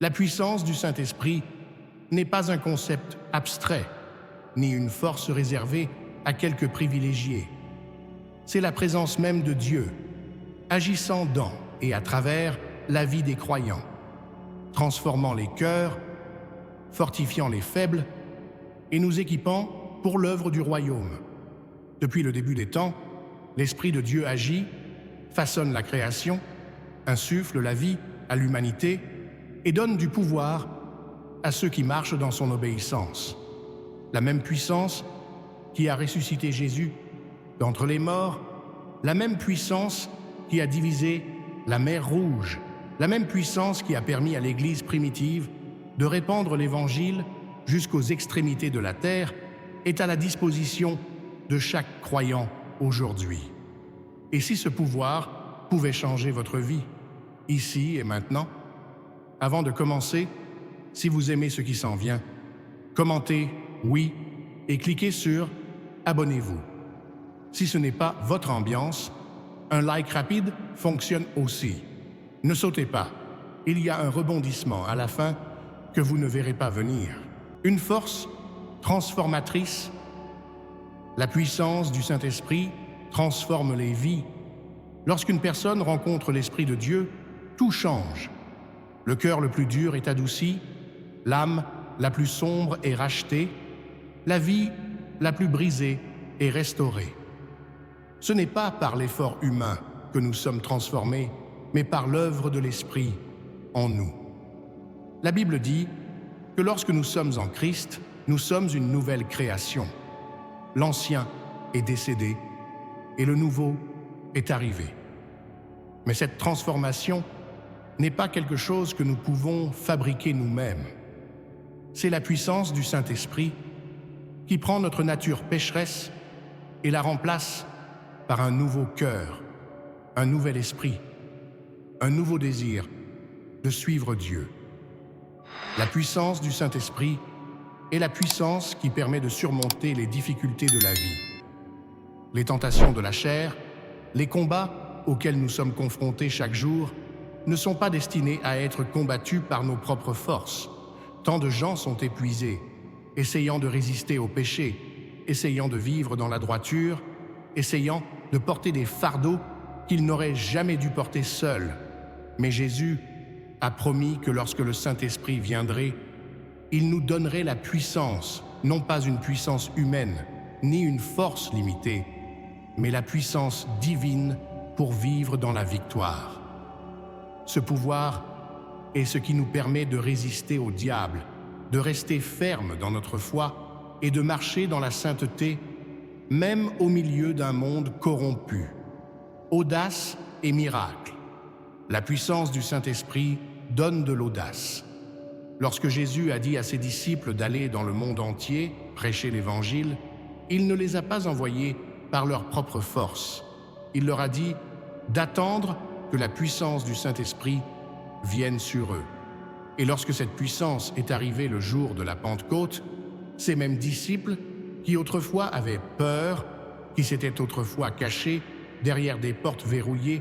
La puissance du Saint-Esprit n'est pas un concept abstrait, ni une force réservée à quelques privilégiés. C'est la présence même de Dieu, agissant dans et à travers la vie des croyants, transformant les cœurs, fortifiant les faibles et nous équipant pour l'œuvre du royaume. Depuis le début des temps, l'Esprit de Dieu agit, façonne la création, insuffle la vie à l'humanité et donne du pouvoir à ceux qui marchent dans son obéissance. La même puissance qui a ressuscité Jésus d'entre les morts, la même puissance qui a divisé la mer Rouge, la même puissance qui a permis à l'Église primitive de répandre l'Évangile jusqu'aux extrémités de la terre est à la disposition de chaque croyant aujourd'hui. Et si ce pouvoir pouvait changer votre vie, ici et maintenant? Avant de commencer, si vous aimez ce qui s'en vient, commentez « oui » et cliquez sur « abonnez-vous ». Si ce n'est pas votre ambiance, un like rapide fonctionne aussi. Ne sautez pas, il y a un rebondissement à la fin que vous ne verrez pas venir. Une force transformatrice, la puissance du Saint-Esprit transforme les vies. Lorsqu'une personne rencontre l'Esprit de Dieu, tout change. Le cœur le plus dur est adouci, l'âme la plus sombre est rachetée, la vie la plus brisée est restaurée. Ce n'est pas par l'effort humain que nous sommes transformés, mais par l'œuvre de l'Esprit en nous. La Bible dit que lorsque nous sommes en Christ, nous sommes une nouvelle création. L'ancien est décédé et le nouveau est arrivé. Mais cette transformation n'est pas quelque chose que nous pouvons fabriquer nous-mêmes. C'est la puissance du Saint-Esprit qui prend notre nature pécheresse et la remplace par un nouveau cœur, un nouvel esprit, un nouveau désir de suivre Dieu. La puissance du Saint-Esprit est la puissance qui permet de surmonter les difficultés de la vie. Les tentations de la chair, les combats auxquels nous sommes confrontés chaque jour ne sont pas destinés à être combattus par nos propres forces. Tant de gens sont épuisés, essayant de résister au péché, essayant de vivre dans la droiture, essayant de porter des fardeaux qu'ils n'auraient jamais dû porter seuls. Mais Jésus a promis que lorsque le Saint-Esprit viendrait, il nous donnerait la puissance, non pas une puissance humaine, ni une force limitée, mais la puissance divine pour vivre dans la victoire. Ce pouvoir est ce qui nous permet de résister au diable, de rester ferme dans notre foi et de marcher dans la sainteté, même au milieu d'un monde corrompu. Audace et miracle. La puissance du Saint-Esprit donne de l'audace. Lorsque Jésus a dit à ses disciples d'aller dans le monde entier, prêcher l'Évangile, il ne les a pas envoyés par leur propre force. Il leur a dit d'attendre que la puissance du Saint-Esprit vienne sur eux. Et lorsque cette puissance est arrivée le jour de la Pentecôte, ces mêmes disciples, qui autrefois avaient peur, qui s'étaient autrefois cachés derrière des portes verrouillées,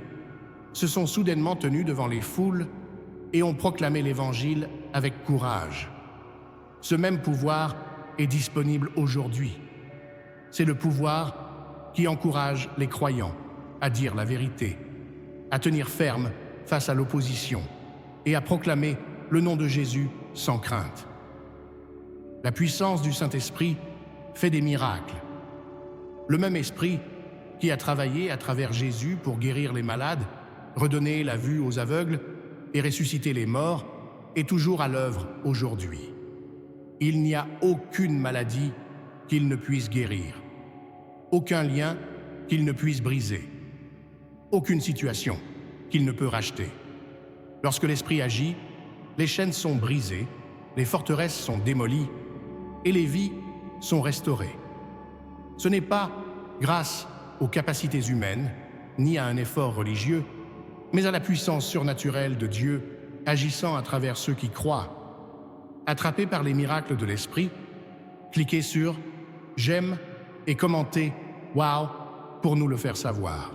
se sont soudainement tenus devant les foules et ont proclamé l'Évangile avec courage. Ce même pouvoir est disponible aujourd'hui. C'est le pouvoir qui encourage les croyants à dire la vérité, à tenir ferme face à l'opposition et à proclamer le nom de Jésus sans crainte. La puissance du Saint-Esprit fait des miracles. Le même esprit qui a travaillé à travers Jésus pour guérir les malades, redonner la vue aux aveugles et ressusciter les morts est toujours à l'œuvre aujourd'hui. Il n'y a aucune maladie qu'il ne puisse guérir, aucun lien qu'il ne puisse briser, aucune situation qu'il ne peut racheter. Lorsque l'Esprit agit, les chaînes sont brisées, les forteresses sont démolies et les vies sont restaurées. Ce n'est pas grâce aux capacités humaines, ni à un effort religieux, mais à la puissance surnaturelle de Dieu agissant à travers ceux qui croient. Attrapés par les miracles de l'Esprit, cliquez sur « J'aime » et commentez « Wow » pour nous le faire savoir.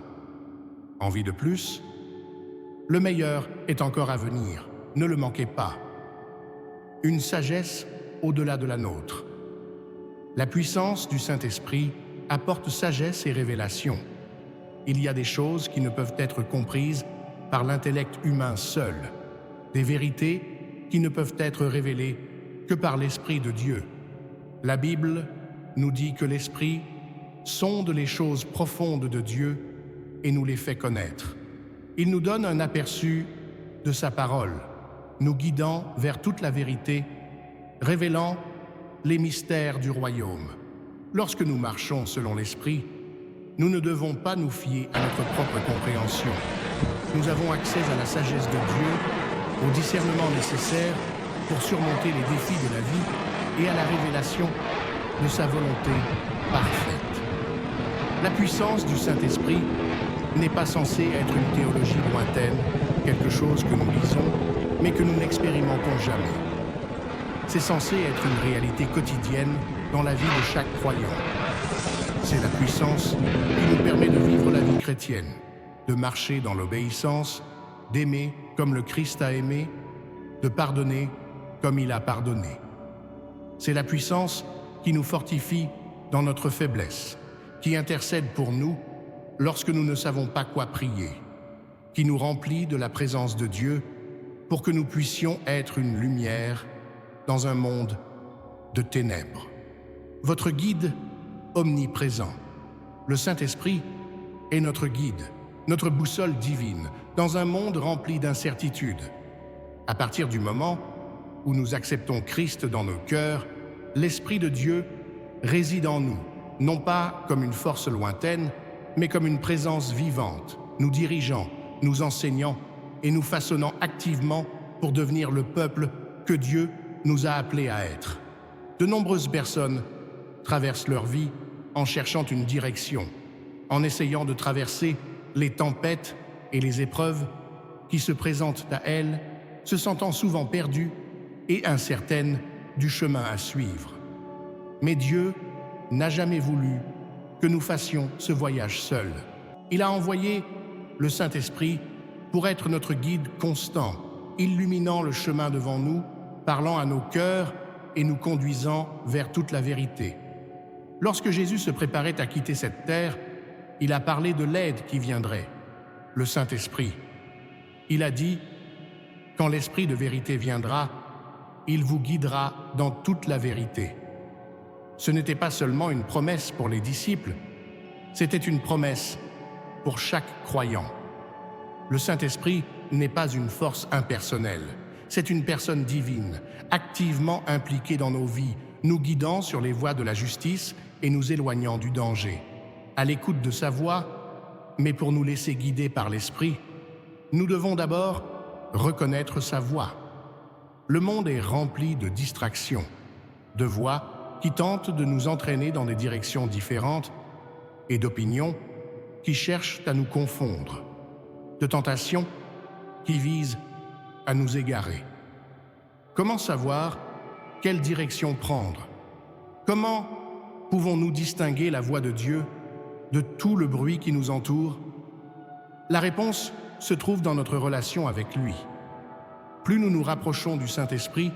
Envie de plus? Le meilleur est encore à venir, ne le manquez pas. une sagesse au-delà de la nôtre. La puissance du Saint-Esprit apporte sagesse et révélation. Il y a des choses qui ne peuvent être comprises par l'intellect humain seul, des vérités qui ne peuvent être révélées que par l'Esprit de Dieu. La Bible nous dit que l'Esprit sonde les choses profondes de Dieu et nous les fait connaître. Il nous donne un aperçu de sa parole, nous guidant vers toute la vérité, révélant les mystères du royaume. Lorsque nous marchons selon l'Esprit, nous ne devons pas nous fier à notre propre compréhension. Nous avons accès à la sagesse de Dieu, au discernement nécessaire pour surmonter les défis de la vie et à la révélation de sa volonté parfaite. La puissance du Saint-Esprit n'est pas censée être une théologie lointaine, quelque chose que nous lisons, mais que nous n'expérimentons jamais. C'est censé être une réalité quotidienne dans la vie de chaque croyant. C'est la puissance qui nous permet de vivre la vie chrétienne, de marcher dans l'obéissance, d'aimer comme le Christ a aimé, de pardonner comme il a pardonné. C'est la puissance qui nous fortifie dans notre faiblesse, qui intercède pour nous lorsque nous ne savons pas quoi prier, qui nous remplit de la présence de Dieu pour que nous puissions être une lumière dans un monde de ténèbres. Votre guide omniprésent, le Saint-Esprit, est notre guide, notre boussole divine, dans un monde rempli d'incertitudes. À partir du moment où nous acceptons Christ dans nos cœurs, l'Esprit de Dieu réside en nous, non pas comme une force lointaine, mais comme une présence vivante, nous dirigeant, nous enseignant et nous façonnant activement pour devenir le peuple que Dieu nous a appelés à être. De nombreuses personnes traversent leur vie en cherchant une direction, en essayant de traverser les tempêtes et les épreuves qui se présentent à elles, se sentant souvent perdues et incertaines du chemin à suivre. Mais Dieu n'a jamais voulu que nous fassions ce voyage seuls. Il a envoyé le Saint-Esprit pour être notre guide constant, illuminant le chemin devant nous, parlant à nos cœurs et nous conduisant vers toute la vérité. Lorsque Jésus se préparait à quitter cette terre, il a parlé de l'aide qui viendrait, le Saint-Esprit. Il a dit « Quand l'Esprit de vérité viendra, il vous guidera dans toute la vérité ». Ce n'était pas seulement une promesse pour les disciples, c'était une promesse pour chaque croyant. Le Saint-Esprit n'est pas une force impersonnelle, c'est une personne divine, activement impliquée dans nos vies, nous guidant sur les voies de la justice et nous éloignant du danger. À l'écoute de sa voix, mais pour nous laisser guider par l'Esprit, nous devons d'abord reconnaître sa voix. Le monde est rempli de distractions, de voix qui tentent de nous entraîner dans des directions différentes et d'opinions qui cherchent à nous confondre, de tentations qui visent à nous égarer. Comment savoir quelle direction prendre? Comment pouvons-nous distinguer la voix de Dieu de tout le bruit qui nous entoure? La réponse se trouve dans notre relation avec lui. Plus nous nous rapprochons du Saint-Esprit,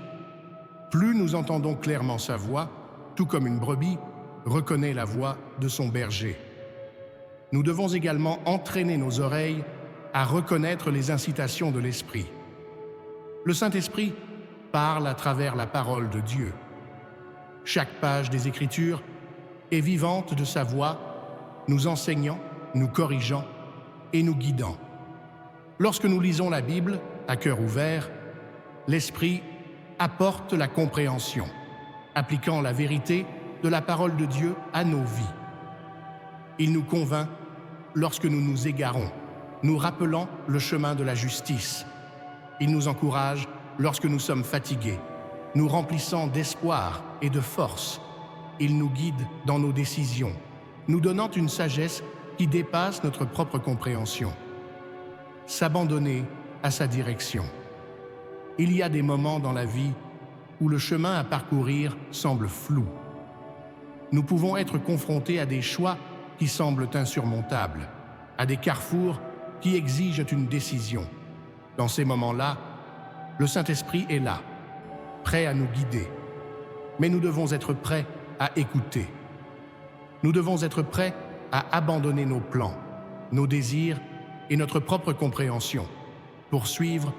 plus nous entendons clairement sa voix, tout comme une brebis reconnaît la voix de son berger. Nous devons également entraîner nos oreilles à reconnaître les incitations de l'Esprit. Le Saint-Esprit parle à travers la parole de Dieu. Chaque page des Écritures est vivante de sa voix, nous enseignant, nous corrigeant et nous guidant. Lorsque nous lisons la Bible à cœur ouvert, l'Esprit apporte la compréhension, appliquant la vérité de la parole de Dieu à nos vies. Il nous convainc lorsque nous nous égarons, nous rappelant le chemin de la justice. Il nous encourage lorsque nous sommes fatigués, nous remplissant d'espoir et de force. Il nous guide dans nos décisions, nous donnant une sagesse qui dépasse notre propre compréhension. S'abandonner à sa direction. Il y a des moments dans la vie où le chemin à parcourir semble flou. Nous pouvons être confrontés à des choix qui semblent insurmontables, à des carrefours qui exigent une décision. Dans ces moments-là, le Saint-Esprit est là, prêt à nous guider, mais nous devons être prêts à écouter. Nous devons être prêts à abandonner nos plans, nos désirs et notre propre compréhension pour suivre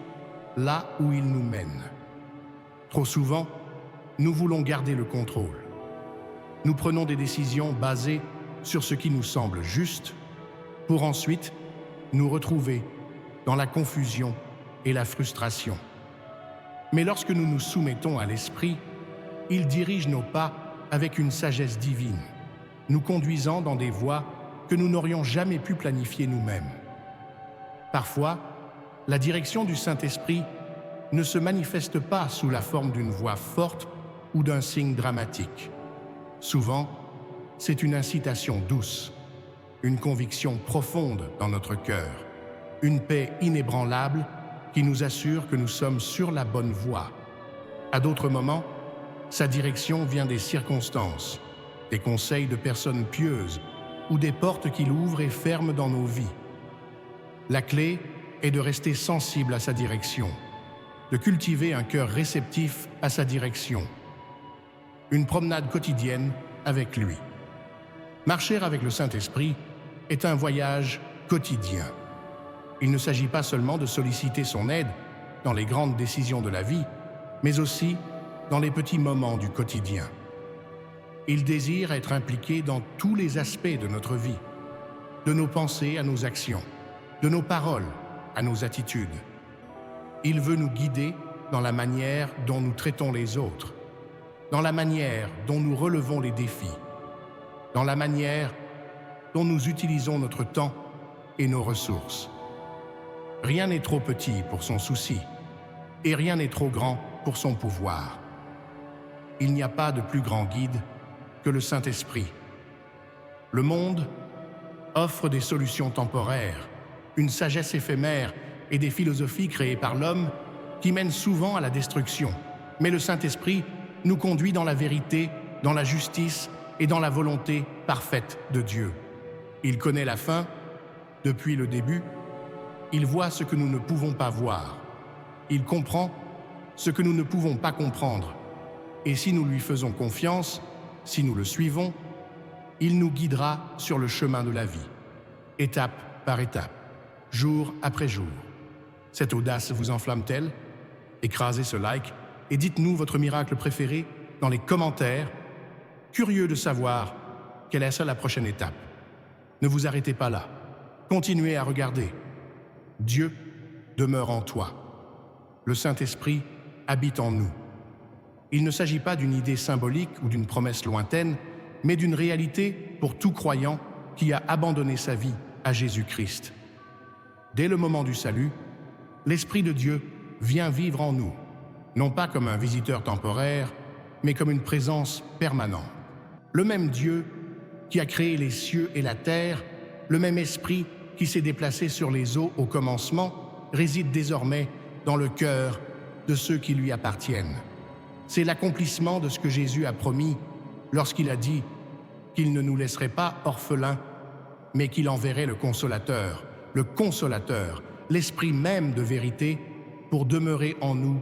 là où il nous mène. Trop souvent, nous voulons garder le contrôle. Nous prenons des décisions basées sur ce qui nous semble juste pour ensuite nous retrouver dans la confusion et la frustration. Mais lorsque nous nous soumettons à l'Esprit, il dirige nos pas avec une sagesse divine, nous conduisant dans des voies que nous n'aurions jamais pu planifier nous-mêmes. Parfois, la direction du Saint-Esprit ne se manifeste pas sous la forme d'une voix forte ou d'un signe dramatique. Souvent, c'est une incitation douce, une conviction profonde dans notre cœur, une paix inébranlable qui nous assure que nous sommes sur la bonne voie. À d'autres moments, sa direction vient des circonstances, des conseils de personnes pieuses ou des portes qu'il ouvre et ferme dans nos vies. La clé est de rester sensible à sa direction, de cultiver un cœur réceptif à sa direction. Une promenade quotidienne avec lui. Marcher avec le Saint-Esprit est un voyage quotidien. Il ne s'agit pas seulement de solliciter son aide dans les grandes décisions de la vie, mais aussi dans les petits moments du quotidien. Il désire être impliqué dans tous les aspects de notre vie, de nos pensées à nos actions, de nos paroles à nos attitudes. Il veut nous guider dans la manière dont nous traitons les autres, dans la manière dont nous relevons les défis, dans la manière dont nous utilisons notre temps et nos ressources. Rien n'est trop petit pour son souci, et rien n'est trop grand pour son pouvoir. Il n'y a pas de plus grand guide que le Saint-Esprit. Le monde offre des solutions temporaires, une sagesse éphémère et des philosophies créées par l'homme qui mènent souvent à la destruction. Mais le Saint-Esprit nous conduit dans la vérité, dans la justice et dans la volonté parfaite de Dieu. Il connaît la fin depuis le début. Il voit ce que nous ne pouvons pas voir. Il comprend ce que nous ne pouvons pas comprendre. Et si nous lui faisons confiance, si nous le suivons, il nous guidera sur le chemin de la vie, étape par étape, jour après jour. Cette audace vous enflamme-t-elle? Écrasez ce like et dites-nous votre miracle préféré dans les commentaires, curieux de savoir quelle est la prochaine étape. Ne vous arrêtez pas là. Continuez à regarder. Dieu demeure en toi. Le Saint-Esprit habite en nous. Il ne s'agit pas d'une idée symbolique ou d'une promesse lointaine, mais d'une réalité pour tout croyant qui a abandonné sa vie à Jésus-Christ. Dès le moment du salut, l'Esprit de Dieu vient vivre en nous, non pas comme un visiteur temporaire, mais comme une présence permanente. Le même Dieu qui a créé les cieux et la terre, le même Esprit qui s'est déplacé sur les eaux au commencement, réside désormais dans le cœur de ceux qui lui appartiennent. C'est l'accomplissement de ce que Jésus a promis lorsqu'il a dit qu'il ne nous laisserait pas orphelins, mais qu'il enverrait le Consolateur, l'Esprit même de vérité, pour demeurer en nous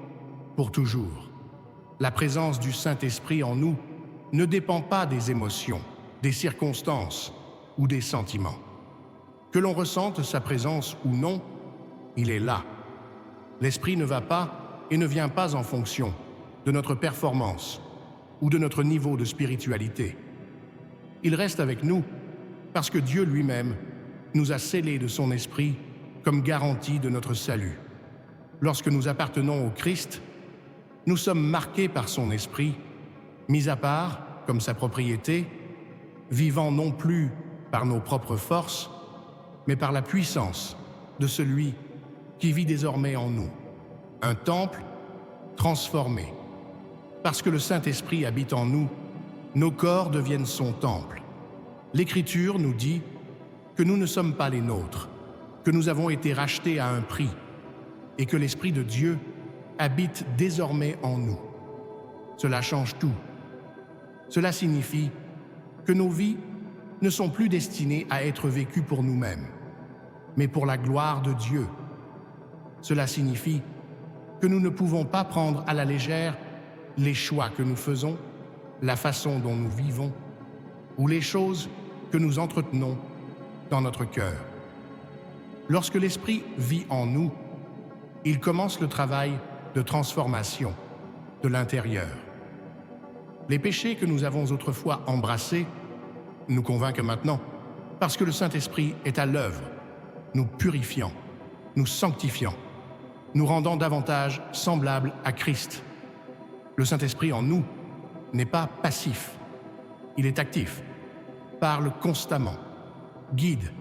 pour toujours. La présence du Saint-Esprit en nous ne dépend pas des émotions, des circonstances ou des sentiments. Que l'on ressente sa présence ou non, il est là. L'Esprit ne va pas et ne vient pas en fonction de notre performance ou de notre niveau de spiritualité. Il reste avec nous parce que Dieu lui-même nous a scellés de son Esprit comme garantie de notre salut. Lorsque nous appartenons au Christ, nous sommes marqués par son Esprit, mis à part comme sa propriété, vivant non plus par nos propres forces, mais par la puissance de celui qui vit désormais en nous. Un temple transformé. Parce que le Saint-Esprit habite en nous, nos corps deviennent son temple. L'Écriture nous dit que nous ne sommes pas les nôtres, que nous avons été rachetés à un prix et que l'Esprit de Dieu habite désormais en nous. Cela change tout. Cela signifie que nos vies ne sont plus destinées à être vécues pour nous-mêmes, mais pour la gloire de Dieu. Cela signifie que nous ne pouvons pas prendre à la légère les choix que nous faisons, la façon dont nous vivons, ou les choses que nous entretenons dans notre cœur. Lorsque l'Esprit vit en nous, il commence le travail de transformation de l'intérieur. Les péchés que nous avons autrefois embrassés nous convainquent maintenant, parce que le Saint-Esprit est à l'œuvre, nous purifiant, nous sanctifiant, nous rendant davantage semblables à Christ. Le Saint-Esprit en nous n'est pas passif, il est actif, parle constamment, guide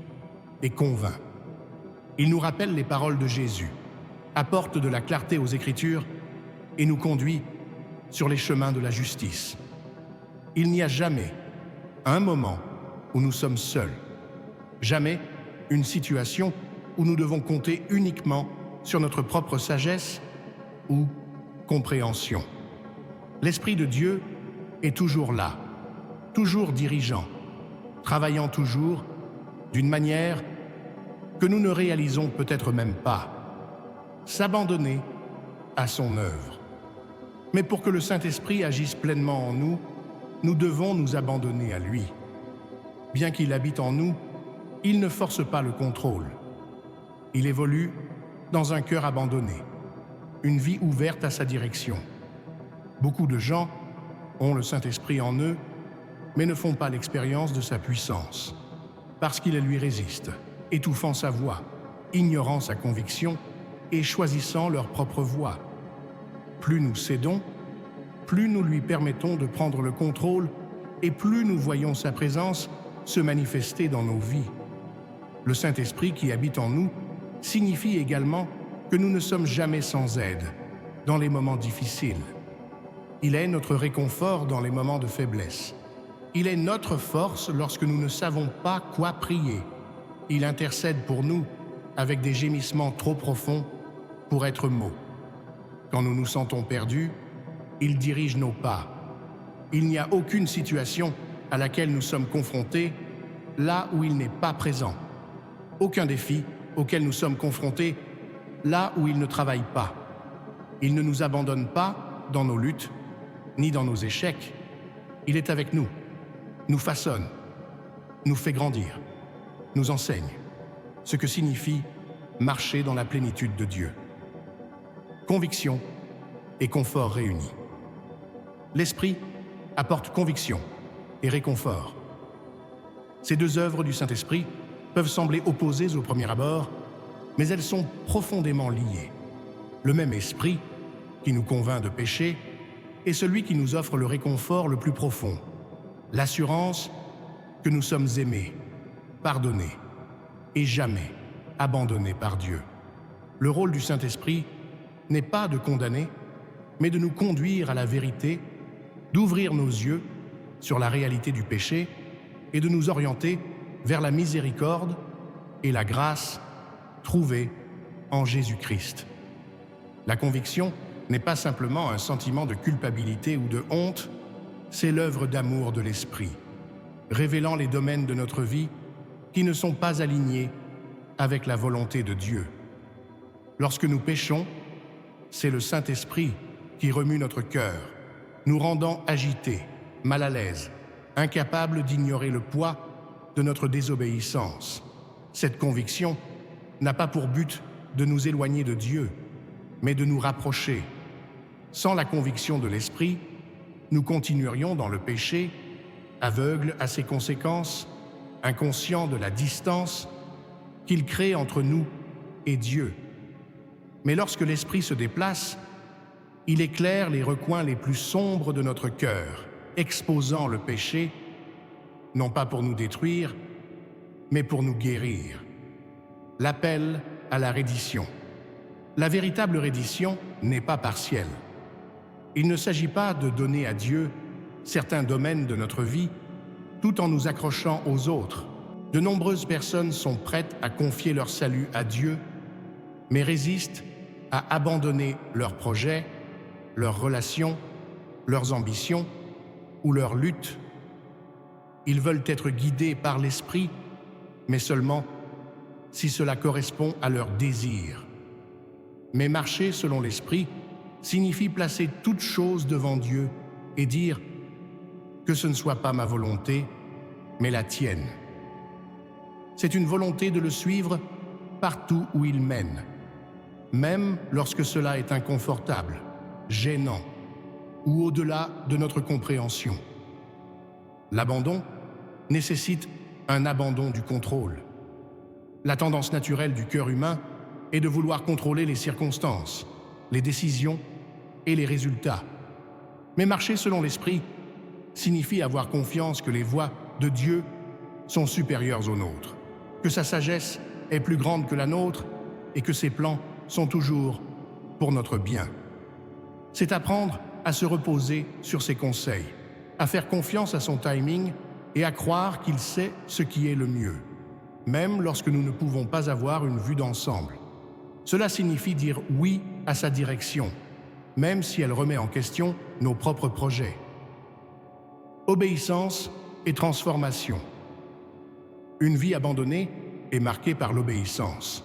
et convainc. Il nous rappelle les paroles de Jésus, apporte de la clarté aux Écritures et nous conduit sur les chemins de la justice. Il n'y a jamais un moment où nous sommes seuls, jamais une situation où nous devons compter uniquement sur notre propre sagesse ou compréhension. L'Esprit de Dieu est toujours là, toujours dirigeant, travaillant toujours d'une manière que nous ne réalisons peut-être même pas, s'abandonner à son œuvre. Mais pour que le Saint-Esprit agisse pleinement en nous, nous devons nous abandonner à lui. Bien qu'il habite en nous, il ne force pas le contrôle. Il évolue dans un cœur abandonné, une vie ouverte à sa direction. Beaucoup de gens ont le Saint-Esprit en eux, mais ne font pas l'expérience de sa puissance, parce qu'ils lui résistent, étouffant sa voix, ignorant sa conviction et choisissant leur propre voie. Plus nous cédons, plus nous lui permettons de prendre le contrôle et plus nous voyons sa présence se manifester dans nos vies. Le Saint-Esprit qui habite en nous signifie également que nous ne sommes jamais sans aide dans les moments difficiles. Il est notre réconfort dans les moments de faiblesse. Il est notre force lorsque nous ne savons pas quoi prier. Il intercède pour nous avec des gémissements trop profonds pour être mots. Quand nous nous sentons perdus, il dirige nos pas. Il n'y a aucune situation à laquelle nous sommes confrontés là où il n'est pas présent. Aucun défi auquel nous sommes confrontés là où il ne travaille pas. Il ne nous abandonne pas dans nos luttes, ni dans nos échecs. Il est avec nous, nous façonne, nous fait grandir, nous enseigne, ce que signifie marcher dans la plénitude de Dieu. Conviction et confort réunis. L'Esprit apporte conviction et réconfort. Ces deux œuvres du Saint-Esprit peuvent sembler opposées au premier abord, mais elles sont profondément liées. Le même Esprit, qui nous convainc de péché, est celui qui nous offre le réconfort le plus profond, l'assurance que nous sommes aimés, pardonnés et jamais abandonnés par Dieu. Le rôle du Saint-Esprit n'est pas de condamner, mais de nous conduire à la vérité, d'ouvrir nos yeux sur la réalité du péché et de nous orienter vers la miséricorde et la grâce trouvées en Jésus-Christ. La conviction n'est pas simplement un sentiment de culpabilité ou de honte, c'est l'œuvre d'amour de l'Esprit, révélant les domaines de notre vie qui ne sont pas alignés avec la volonté de Dieu. Lorsque nous péchons, c'est le Saint-Esprit qui remue notre cœur, nous rendant agités, mal à l'aise, incapables d'ignorer le poids de notre désobéissance. Cette conviction n'a pas pour but de nous éloigner de Dieu, mais de nous rapprocher. Sans la conviction de l'Esprit, nous continuerions dans le péché, aveugles à ses conséquences, inconscients de la distance qu'il crée entre nous et Dieu. Mais lorsque l'Esprit se déplace, il éclaire les recoins les plus sombres de notre cœur, exposant le péché, non pas pour nous détruire, mais pour nous guérir. L'appel à la reddition. La véritable reddition n'est pas partielle. Il ne s'agit pas de donner à Dieu certains domaines de notre vie tout en nous accrochant aux autres. De nombreuses personnes sont prêtes à confier leur salut à Dieu, mais résistent à abandonner leurs projets, leurs relations, leurs ambitions ou leurs luttes. Ils veulent être guidés par l'Esprit, mais seulement si cela correspond à leurs désirs. Mais marcher selon l'Esprit signifie placer toute chose devant Dieu et dire que ce ne soit pas ma volonté, mais la tienne. C'est une volonté de le suivre partout où il mène, même lorsque cela est inconfortable, gênant ou au-delà de notre compréhension. L'abandon nécessite un abandon du contrôle. La tendance naturelle du cœur humain est de vouloir contrôler les circonstances, les décisions et les résultats. Mais marcher selon l'Esprit signifie avoir confiance que les voies de Dieu sont supérieures aux nôtres, que sa sagesse est plus grande que la nôtre et que ses plans sont toujours pour notre bien. C'est apprendre à se reposer sur ses conseils, à faire confiance à son timing et à croire qu'il sait ce qui est le mieux, même lorsque nous ne pouvons pas avoir une vue d'ensemble. Cela signifie dire oui à sa direction, même si elle remet en question nos propres projets. Obéissance et transformation. Une vie abandonnée est marquée par l'obéissance.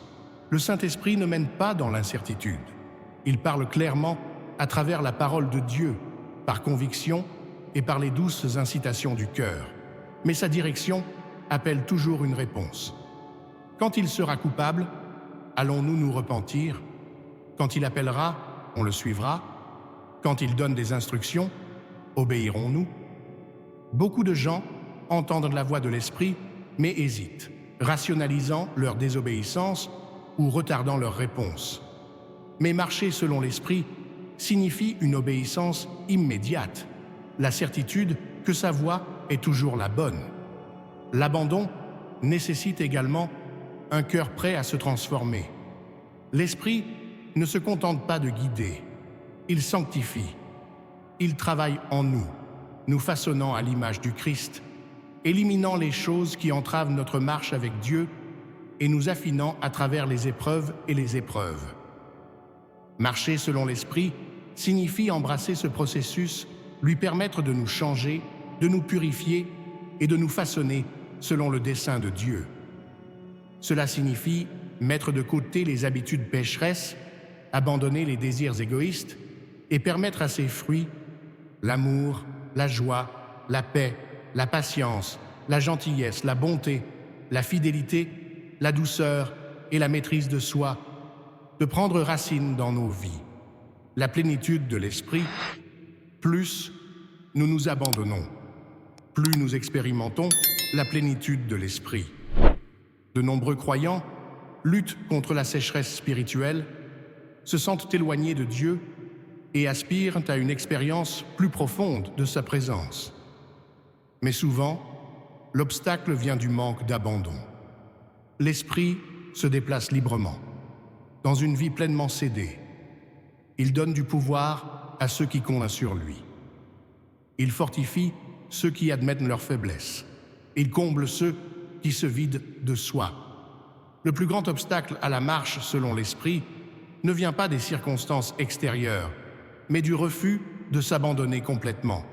Le Saint-Esprit ne mène pas dans l'incertitude. Il parle clairement à travers la parole de Dieu, par conviction et par les douces incitations du cœur. Mais sa direction appelle toujours une réponse. Quand il sera coupable, allons-nous nous repentir? Quand il appellera, on le suivra? Quand il donne des instructions, obéirons-nous? Beaucoup de gens entendent la voix de l'Esprit, mais hésitent, rationalisant leur désobéissance ou retardant leur réponse. Mais marcher selon l'Esprit signifie une obéissance immédiate, la certitude que sa voix est toujours la bonne. L'abandon nécessite également un cœur prêt à se transformer. L'Esprit ne se contente pas de guider, il sanctifie. Il travaille en nous, nous façonnant à l'image du Christ, éliminant les choses qui entravent notre marche avec Dieu et nous affinant à travers les épreuves et les épreuves. Marcher selon l'Esprit signifie embrasser ce processus, lui permettre de nous changer, de nous purifier et de nous façonner selon le dessein de Dieu. Cela signifie mettre de côté les habitudes pécheresses, abandonner les désirs égoïstes et permettre à ses fruits, l'amour, la joie, la paix, la patience, la gentillesse, la bonté, la fidélité, la douceur et la maîtrise de soi, de prendre racine dans nos vies. La plénitude de l'Esprit, plus nous nous abandonnons, plus nous expérimentons la plénitude de l'Esprit. De nombreux croyants luttent contre la sécheresse spirituelle, se sentent éloignés de Dieu et aspirent à une expérience plus profonde de sa présence. Mais souvent, l'obstacle vient du manque d'abandon. L'Esprit se déplace librement, dans une vie pleinement cédée. Il donne du pouvoir à ceux qui comptent sur lui. Il fortifie ceux qui admettent leur faiblesse. Il comble ceux qui se vident de soi. Le plus grand obstacle à la marche selon l'Esprit ne vient pas des circonstances extérieures, mais du refus de s'abandonner complètement.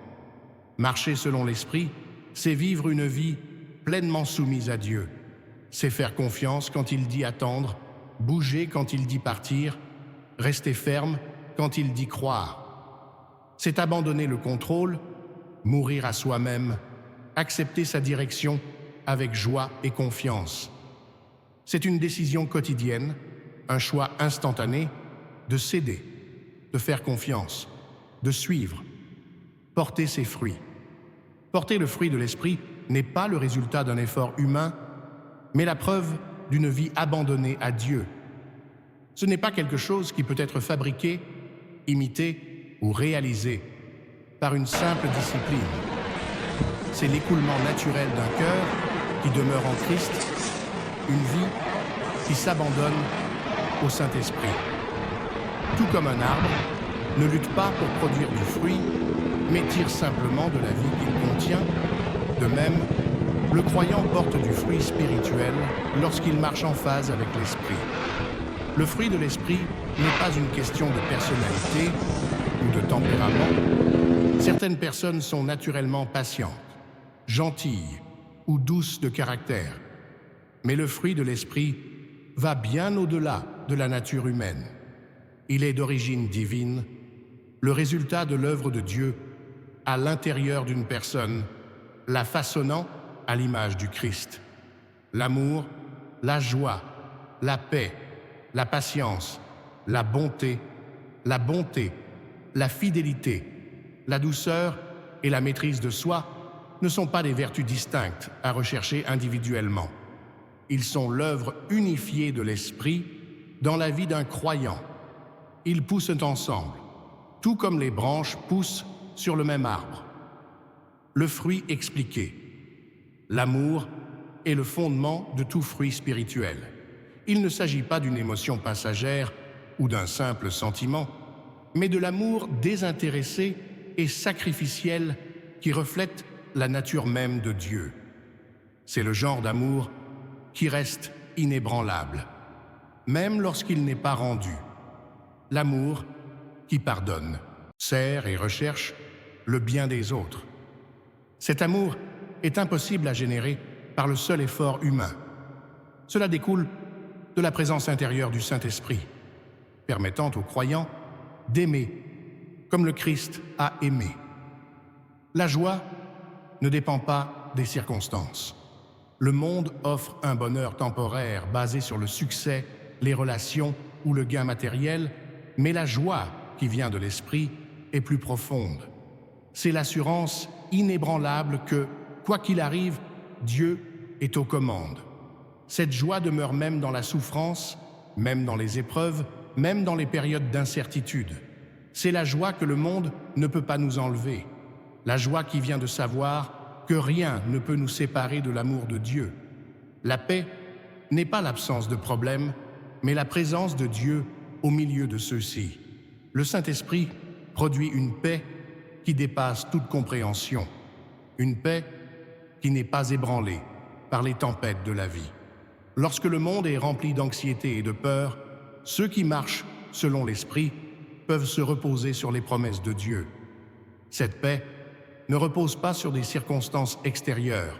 Marcher selon l'Esprit, c'est vivre une vie pleinement soumise à Dieu. C'est faire confiance quand il dit attendre, bouger quand il dit partir, rester ferme quand il dit croire. C'est abandonner le contrôle, mourir à soi-même, accepter sa direction avec joie et confiance. C'est une décision quotidienne, un choix instantané de céder, de faire confiance, de suivre, porter ses fruits. Porter le fruit de l'Esprit n'est pas le résultat d'un effort humain, mais la preuve d'une vie abandonnée à Dieu. Ce n'est pas quelque chose qui peut être fabriqué, imité ou réalisé par une simple discipline. C'est l'écoulement naturel d'un cœur qui demeure en Christ, une vie qui s'abandonne au Saint-Esprit. Tout comme un arbre ne lutte pas pour produire du fruit, mais tire simplement de la vie qu'il contient. De même, le croyant porte du fruit spirituel lorsqu'il marche en phase avec l'Esprit. Le fruit de l'Esprit n'est pas une question de personnalité ou de tempérament. Certaines personnes sont naturellement patientes, gentilles ou douces de caractère. Mais le fruit de l'Esprit va bien au-delà de la nature humaine. Il est d'origine divine le résultat de l'œuvre de Dieu à l'intérieur d'une personne, la façonnant à l'image du Christ. L'amour, la joie, la paix, la patience, la bonté, la fidélité, la douceur et la maîtrise de soi ne sont pas des vertus distinctes à rechercher individuellement. Ils sont l'œuvre unifiée de l'Esprit dans la vie d'un croyant. Ils poussent ensemble, tout comme les branches poussent sur le même arbre. Le fruit expliqué. L'amour est le fondement de tout fruit spirituel. Il ne s'agit pas d'une émotion passagère ou d'un simple sentiment, mais de l'amour désintéressé et sacrificiel qui reflète la nature même de Dieu. C'est le genre d'amour qui reste inébranlable, même lorsqu'il n'est pas rendu. L'amour qui pardonne, sert et recherche le bien des autres. Cet amour est impossible à générer par le seul effort humain. Cela découle de la présence intérieure du Saint-Esprit, permettant aux croyants d'aimer comme le Christ a aimé. La joie ne dépend pas des circonstances. Le monde offre un bonheur temporaire basé sur le succès, les relations ou le gain matériel, mais la joie qui vient de l'Esprit est plus profonde. C'est l'assurance inébranlable que, quoi qu'il arrive, Dieu est aux commandes. Cette joie demeure même dans la souffrance, même dans les épreuves, même dans les périodes d'incertitude. C'est la joie que le monde ne peut pas nous enlever. La joie qui vient de savoir que rien ne peut nous séparer de l'amour de Dieu. La paix n'est pas l'absence de problèmes, mais la présence de Dieu au milieu de ceux-ci. Le Saint-Esprit produit une paix qui dépasse toute compréhension. Une paix qui n'est pas ébranlée par les tempêtes de la vie. Lorsque le monde est rempli d'anxiété et de peur, ceux qui marchent selon l'Esprit peuvent se reposer sur les promesses de Dieu. Cette paix ne repose pas sur des circonstances extérieures,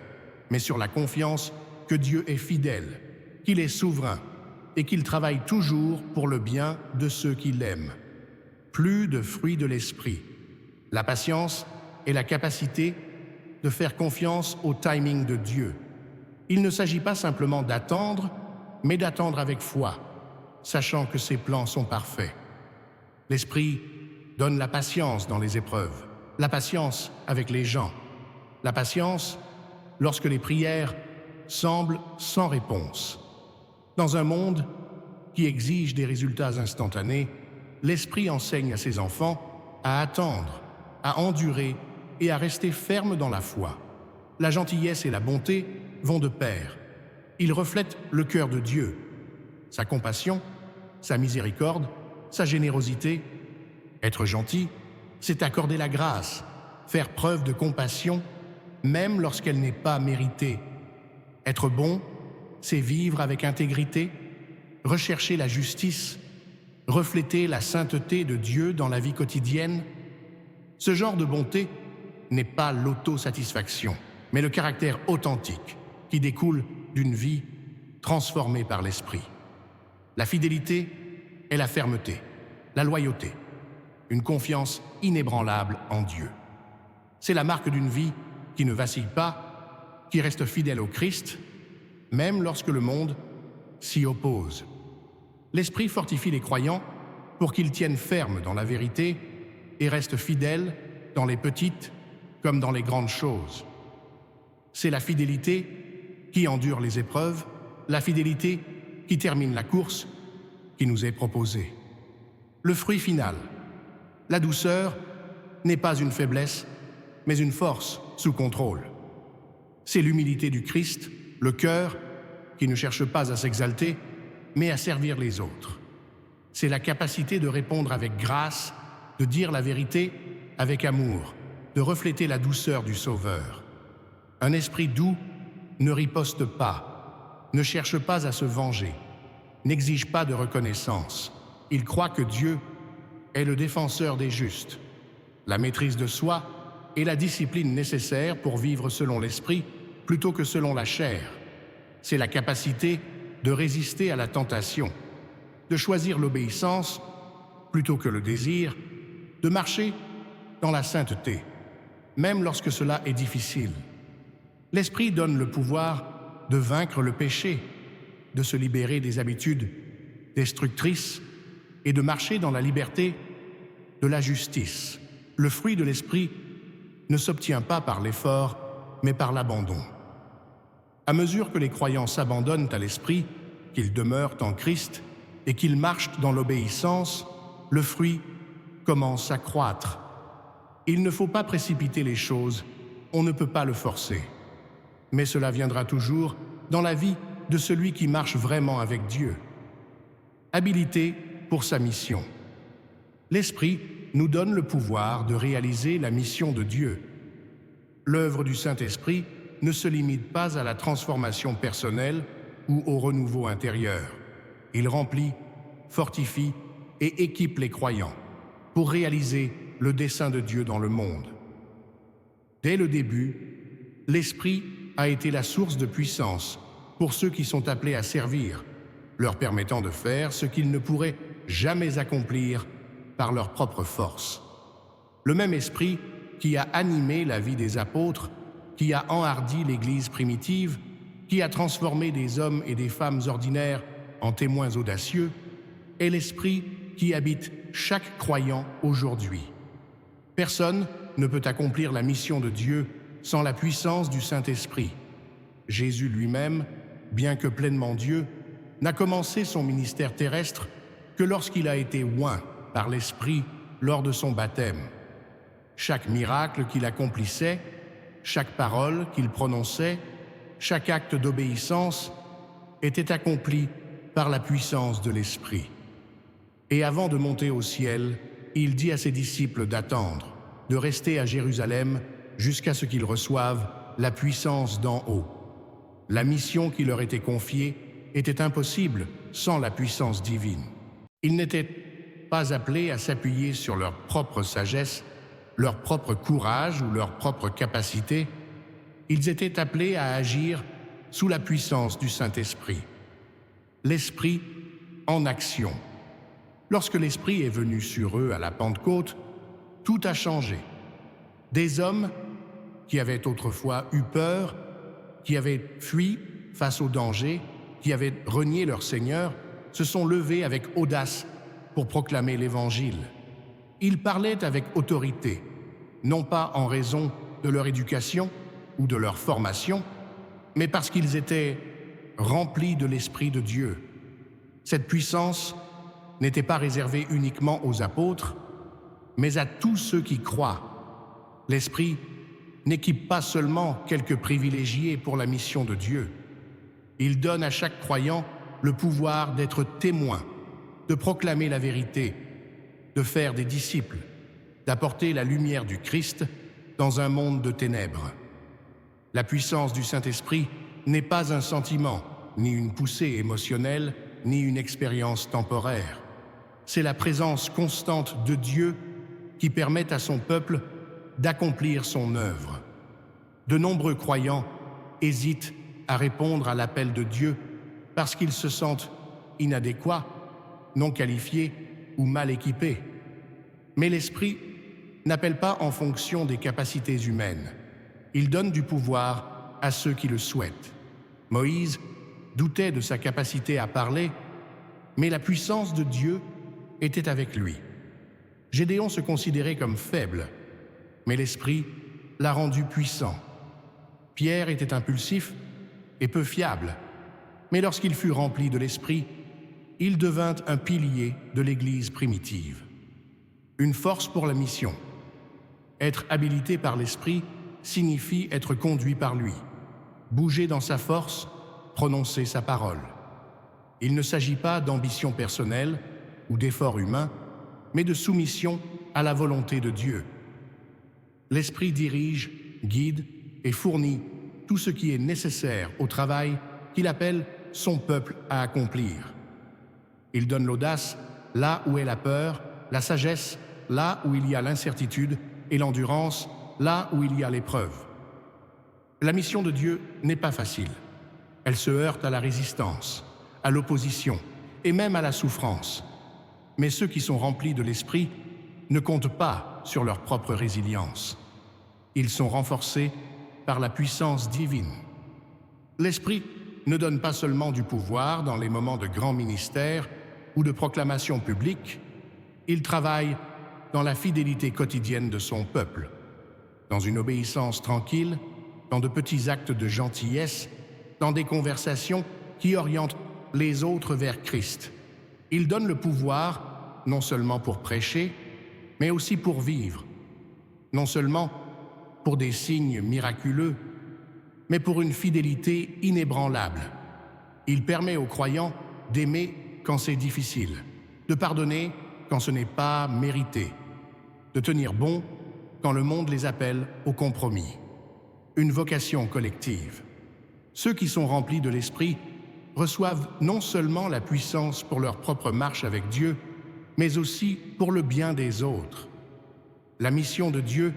mais sur la confiance que Dieu est fidèle, qu'il est souverain et qu'il travaille toujours pour le bien de ceux qui l'aiment. Plus de fruits de l'Esprit. La patience est la capacité de faire confiance au timing de Dieu. Il ne s'agit pas simplement d'attendre, mais d'attendre avec foi, sachant que ses plans sont parfaits. L'Esprit donne la patience dans les épreuves, la patience avec les gens, la patience lorsque les prières semblent sans réponse. Dans un monde qui exige des résultats instantanés, l'Esprit enseigne à ses enfants à attendre, à endurer et à rester fermes dans la foi. La gentillesse et la bonté vont de pair. Ils reflètent le cœur de Dieu, sa compassion, sa miséricorde, sa générosité. Être gentil, c'est accorder la grâce, faire preuve de compassion, même lorsqu'elle n'est pas méritée. Être bon, c'est vivre avec intégrité, rechercher la justice, refléter la sainteté de Dieu dans la vie quotidienne. Ce genre de bonté n'est pas l'autosatisfaction, mais le caractère authentique qui découle d'une vie transformée par l'Esprit. La fidélité est la fermeté, la loyauté, une confiance inébranlable en Dieu. C'est la marque d'une vie qui ne vacille pas, qui reste fidèle au Christ, même lorsque le monde s'y oppose. L'Esprit fortifie les croyants pour qu'ils tiennent ferme dans la vérité et restent fidèles dans les petites comme dans les grandes choses. C'est la fidélité qui endure les épreuves, la fidélité qui termine la course qui nous est proposée. Le fruit final, la douceur, n'est pas une faiblesse, mais une force sous contrôle. C'est l'humilité du Christ, le cœur qui ne cherche pas à s'exalter, mais à servir les autres. C'est la capacité de répondre avec grâce, de dire la vérité avec amour, de refléter la douceur du Sauveur. Un esprit doux ne riposte pas, ne cherche pas à se venger, n'exige pas de reconnaissance. Il croit que Dieu est le défenseur des justes. La maîtrise de soi est la discipline nécessaire pour vivre selon l'esprit plutôt que selon la chair. C'est la capacité de résister à la tentation, de choisir l'obéissance plutôt que le désir, de marcher dans la sainteté, même lorsque cela est difficile. L'Esprit donne le pouvoir de vaincre le péché, de se libérer des habitudes destructrices et de marcher dans la liberté de la justice. Le fruit de l'Esprit ne s'obtient pas par l'effort, mais par l'abandon. À mesure que les croyants s'abandonnent à l'Esprit, qu'ils demeurent en Christ et qu'ils marchent dans l'obéissance, le fruit commence à croître. Il ne faut pas précipiter les choses, on ne peut pas le forcer. Mais cela viendra toujours dans la vie de celui qui marche vraiment avec Dieu. Habilité pour sa mission. L'Esprit nous donne le pouvoir de réaliser la mission de Dieu. L'œuvre du Saint-Esprit ne se limite pas à la transformation personnelle ou au renouveau intérieur. Il remplit, fortifie et équipe les croyants pour réaliser le dessein de Dieu dans le monde. Dès le début, l'Esprit a été la source de puissance pour ceux qui sont appelés à servir, leur permettant de faire ce qu'ils ne pourraient jamais accomplir par leur propre force. Le même Esprit qui a animé la vie des apôtres, qui a enhardi l'Église primitive, qui a transformé des hommes et des femmes ordinaires en témoins audacieux, est l'Esprit qui habite chaque croyant aujourd'hui. Personne ne peut accomplir la mission de Dieu sans la puissance du Saint-Esprit. Jésus lui-même, bien que pleinement Dieu, n'a commencé son ministère terrestre que lorsqu'il a été oint par l'Esprit lors de son baptême. Chaque miracle qu'il accomplissait, chaque parole qu'il prononçait, chaque acte d'obéissance était accompli par la puissance de l'Esprit. Et avant de monter au ciel, il dit à ses disciples d'attendre, de rester à Jérusalem jusqu'à ce qu'ils reçoivent la puissance d'en haut. La mission qui leur était confiée était impossible sans la puissance divine. Ils n'étaient pas appelés à s'appuyer sur leur propre sagesse, leur propre courage ou leur propre capacité. Ils étaient appelés à agir sous la puissance du Saint-Esprit. L'Esprit en action. Lorsque l'Esprit est venu sur eux à la Pentecôte, tout a changé. Des hommes qui avaient autrefois eu peur, qui avaient fui face au danger, qui avaient renié leur Seigneur, se sont levés avec audace pour proclamer l'Évangile. Ils parlaient avec autorité, non pas en raison de leur éducation ou de leur formation, mais parce qu'ils étaient remplis de l'Esprit de Dieu. Cette puissance n'était pas réservée uniquement aux apôtres, mais à tous ceux qui croient. L'Esprit n'équipe pas seulement quelques privilégiés pour la mission de Dieu. Il donne à chaque croyant le pouvoir d'être témoin, de proclamer la vérité, de faire des disciples, d'apporter la lumière du Christ dans un monde de ténèbres. La puissance du Saint-Esprit n'est pas un sentiment, ni une poussée émotionnelle, ni une expérience temporaire. C'est la présence constante de Dieu qui permet à son peuple d'accomplir son œuvre. De nombreux croyants hésitent à répondre à l'appel de Dieu parce qu'ils se sentent inadéquats, non qualifiés ou mal équipés. Mais l'Esprit n'appelle pas en fonction des capacités humaines. Il donne du pouvoir à ceux qui le souhaitent. Moïse doutait de sa capacité à parler, mais la puissance de Dieu était avec lui. Gédéon se considérait comme faible, mais l'Esprit l'a rendu puissant. Pierre était impulsif et peu fiable, mais lorsqu'il fut rempli de l'Esprit, il devint un pilier de l'Église primitive. Une force pour la mission. Être habilité par l'Esprit signifie être conduit par lui, bouger dans sa force, prononcer sa parole. Il ne s'agit pas d'ambition personnelle ou d'effort humain, mais de soumission à la volonté de Dieu. L'Esprit dirige, guide et fournit tout ce qui est nécessaire au travail qu'il appelle son peuple à accomplir. Il donne l'audace là où est la peur, la sagesse là où il y a l'incertitude et l'endurance là où il y a l'épreuve. La mission de Dieu n'est pas facile. Elle se heurte à la résistance, à l'opposition et même à la souffrance. Mais ceux qui sont remplis de l'Esprit ne comptent pas sur leur propre résilience. Ils sont renforcés par la puissance divine. L'Esprit ne donne pas seulement du pouvoir dans les moments de grand ministère ou de proclamation publique, il travaille dans la fidélité quotidienne de son peuple, dans une obéissance tranquille, dans de petits actes de gentillesse, dans des conversations qui orientent les autres vers Christ. Il donne le pouvoir, non seulement pour prêcher, mais aussi pour vivre, non seulement pour des signes miraculeux, mais pour une fidélité inébranlable. Il permet aux croyants d'aimer quand c'est difficile, de pardonner quand ce n'est pas mérité, de tenir bon quand le monde les appelle au compromis. Une vocation collective. Ceux qui sont remplis de l'Esprit reçoivent non seulement la puissance pour leur propre marche avec Dieu, mais aussi pour le bien des autres. La mission de Dieu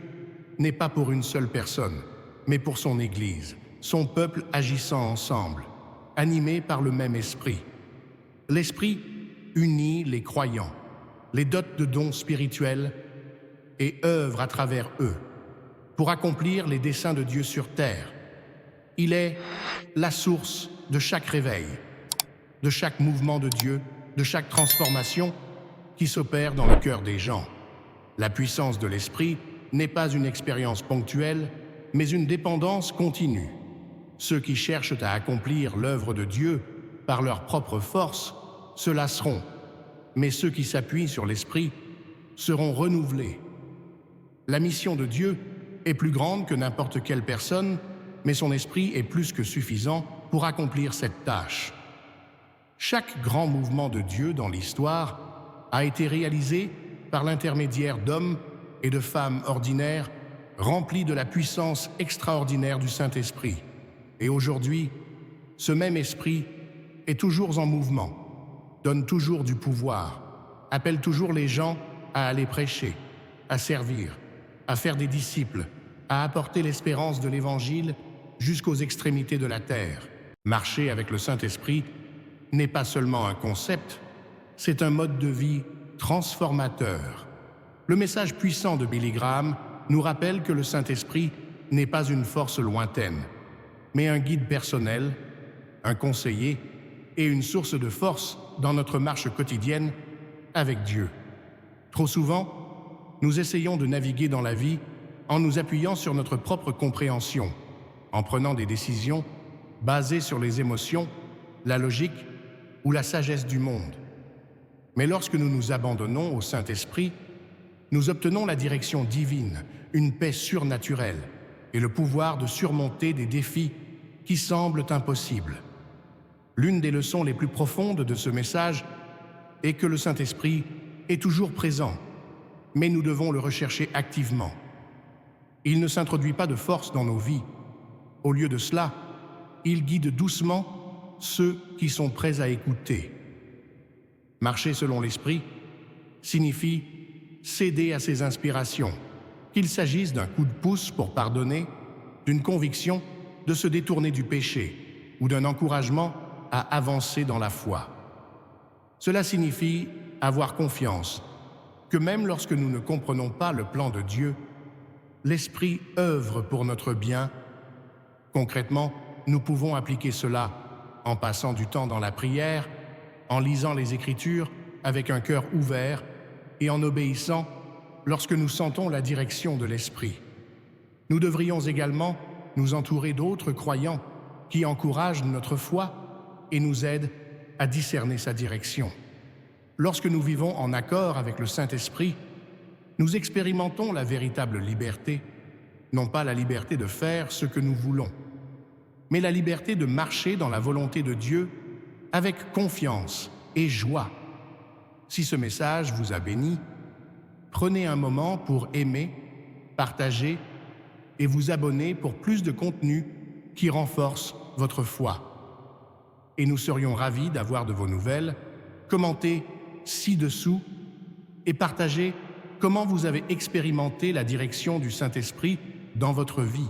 n'est pas pour une seule personne, mais pour son Église, son peuple agissant ensemble, animé par le même esprit. L'Esprit unit les croyants, les dote de dons spirituels et œuvre à travers eux pour accomplir les desseins de Dieu sur terre. Il est la source de chaque réveil, de chaque mouvement de Dieu, de chaque transformation qui s'opère dans le cœur des gens. La puissance de l'Esprit n'est pas une expérience ponctuelle, mais une dépendance continue. Ceux qui cherchent à accomplir l'œuvre de Dieu par leur propre force se lasseront, mais ceux qui s'appuient sur l'Esprit seront renouvelés. La mission de Dieu est plus grande que n'importe quelle personne, mais son Esprit est plus que suffisant pour accomplir cette tâche. Chaque grand mouvement de Dieu dans l'histoire a été réalisé par l'intermédiaire d'hommes et de femmes ordinaires remplis de la puissance extraordinaire du Saint-Esprit. Et aujourd'hui, ce même Esprit est toujours en mouvement, donne toujours du pouvoir, appelle toujours les gens à aller prêcher, à servir, à faire des disciples, à apporter l'espérance de l'Évangile jusqu'aux extrémités de la terre. Marcher avec le Saint-Esprit n'est pas seulement un concept, c'est un mode de vie transformateur. Le message puissant de Billy Graham nous rappelle que le Saint-Esprit n'est pas une force lointaine, mais un guide personnel, un conseiller et une source de force dans notre marche quotidienne avec Dieu. Trop souvent, nous essayons de naviguer dans la vie en nous appuyant sur notre propre compréhension, en prenant des décisions basées sur les émotions, la logique ou la sagesse du monde. Mais lorsque nous nous abandonnons au Saint-Esprit, nous obtenons la direction divine, une paix surnaturelle et le pouvoir de surmonter des défis qui semblent impossibles. L'une des leçons les plus profondes de ce message est que le Saint-Esprit est toujours présent, mais nous devons le rechercher activement. Il ne s'introduit pas de force dans nos vies. Au lieu de cela, il guide doucement ceux qui sont prêts à écouter. Marcher selon l'Esprit signifie céder à ses inspirations, qu'il s'agisse d'un coup de pouce pour pardonner, d'une conviction de se détourner du péché ou d'un encouragement à avancer dans la foi. Cela signifie avoir confiance que même lorsque nous ne comprenons pas le plan de Dieu, l'Esprit œuvre pour notre bien. Concrètement, nous pouvons appliquer cela en passant du temps dans la prière, en lisant les Écritures avec un cœur ouvert et en obéissant lorsque nous sentons la direction de l'Esprit. Nous devrions également nous entourer d'autres croyants qui encouragent notre foi et nous aident à discerner sa direction. Lorsque nous vivons en accord avec le Saint-Esprit, nous expérimentons la véritable liberté, non pas la liberté de faire ce que nous voulons, mais la liberté de marcher dans la volonté de Dieu avec confiance et joie. Si ce message vous a béni, prenez un moment pour aimer, partager et vous abonner pour plus de contenu qui renforce votre foi. Et nous serions ravis d'avoir de vos nouvelles. Commentez ci-dessous et partagez comment vous avez expérimenté la direction du Saint-Esprit dans votre vie.